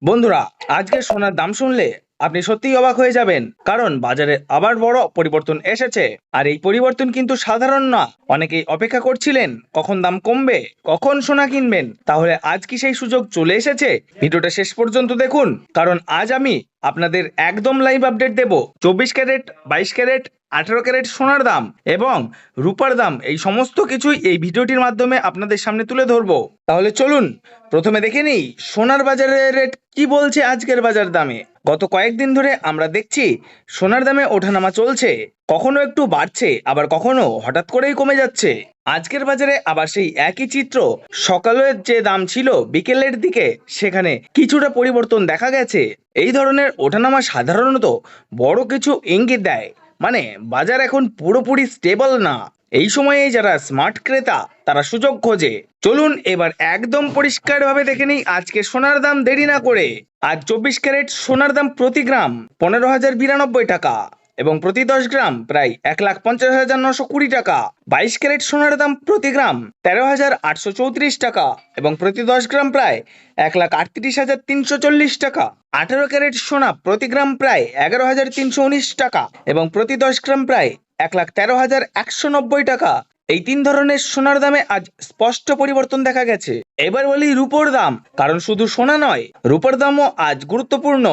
বন্ধুরা, আজকে সোনার দাম শুনলে আপনি সত্যিই অবাক হয়ে যাবেন, কারণ বাজারে আবার বড় পরিবর্তন এসেছে। আর এই পরিবর্তন কিন্তু সাধারণ না। অনেকেই অপেক্ষা করছিলেন কখন দাম কমবে, কখন সোনা কিনবেন। তাহলে আজ কি সেই সুযোগ চলে এসেছে? ভিডিওটা শেষ পর্যন্ত দেখুন, কারণ আজ আমি আপনাদের একদম লাইভ আপডেট দেব 24 ক্যারেট, 22 ক্যারেট, 18 ক্যারেট সোনার দাম এবং রূপার দাম, এই সমস্ত কিছুই এই ভিডিওটির মাধ্যমে আপনাদের সামনে তুলে ধরবো। তাহলে চলুন প্রথমে দেখে নিই সোনার বাজারের রেট কি বলছে আজকের বাজার দামে। গত কয়েকদিন ধরে আমরা দেখছি সোনার দামে ওঠানামা চলছে, কখনো একটু বাড়ছে, আবার কখনো হঠাৎ করেই কমে যাচ্ছে। আজকের বাজারে আবার সেই একই চিত্র। সকালের যে দাম ছিল বিকেলের দিকে, সেখানে কিছুটা পরিবর্তন দেখা গেছে। এই ধরনের ওঠানামা সাধারণত বড় কিছু ইঙ্গিত দেয়, মানে বাজার এখন পুরোপুরি স্টেবল না। এই সময়ে যারা স্মার্ট ক্রেতা তারা সুযোগ খোঁজে। চলুন এবার একদম পরিষ্কারভাবে দেখে নিই আজকে সোনার দাম। দেরি না করে, আজ 24 ক্যারেট সোনার দাম প্রতি গ্রাম 15,092 টাকা এবং প্রতি 10 গ্রাম প্রায় 1,50,920 টাকা। 22 ক্যারেট সোনার দাম প্রতি গ্রাম 13,834 টাকা এবং প্রতি 10 গ্রাম প্রায় 1,38,340 টাকা। 18 ক্যারেট সোনা প্রতি গ্রাম প্রায় 11,319 টাকা এবং প্রতি 10 গ্রাম প্রায় 1,13,190 টাকা। এই তিন ধরনের সোনার দামে আজ স্পষ্ট পরিবর্তন দেখা গেছে। এবার বলি রূপোর দাম, কারণ শুধু সোনা নয়, রূপোর দামও আজ গুরুত্বপূর্ণ।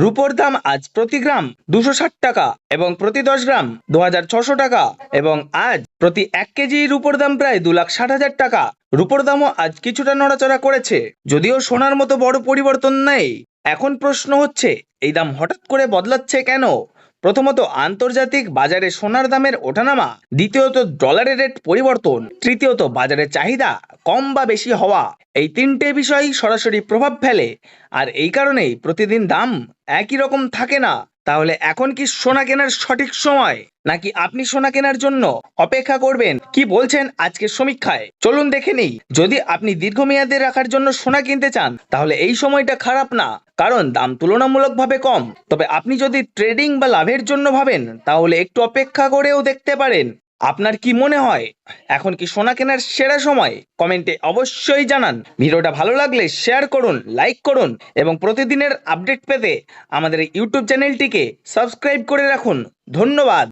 রূপোর দাম আজ প্রতি গ্রাম 260 টাকা এবং প্রতি 10 গ্রাম 2,600 টাকা এবং আজ প্রতি 1 কেজি রূপোর দাম প্রায় 2,60,000 টাকা। রূপোর দামও আজ কিছুটা নড়াচড়া করেছে, যদিও সোনার মতো বড় পরিবর্তন নেই। এখন প্রশ্ন হচ্ছে, এই দাম হঠাৎ করে বদলাচ্ছে কেন? প্রথমত আন্তর্জাতিক বাজারে সোনার দামের ওঠানামা, দ্বিতীয়ত ডলারের রেট পরিবর্তন, তৃতীয়ত বাজারের চাহিদা কম বা বেশি হওয়া। এই তিনটে বিষয় সরাসরি প্রভাব ফেলে, আর এই কারণেই প্রতিদিন দাম একই রকম থাকে না। তাহলে এখন কি সোনা কেনার সঠিক সময়, নাকি আপনি সোনা কেনার জন্য অপেক্ষা করবেন? কি বলছেন আজকের সমীক্ষায়, চলুন দেখে নিই। যদি আপনি দীর্ঘমেয়াদে রাখার জন্য সোনা কিনতে চান, তাহলে এই সময়টা খারাপ না, কারণ দাম তুলনামূলকভাবে কম। তবে আপনি যদি ট্রেডিং বা লাভের জন্য ভাবেন, তাহলে একটু অপেক্ষা করেও দেখতে পারেন। আপনার কি মনে হয়, এখন কি সোনা কেনার সেরা সময়? কমেন্টে অবশ্যই জানান। ভিডিওটা ভালো লাগলে শেয়ার করুন, লাইক করুন এবং প্রতিদিনের আপডেট পেতে আমাদের এই ইউটিউব চ্যানেলটিকে সাবস্ক্রাইব করে রাখুন। ধন্যবাদ।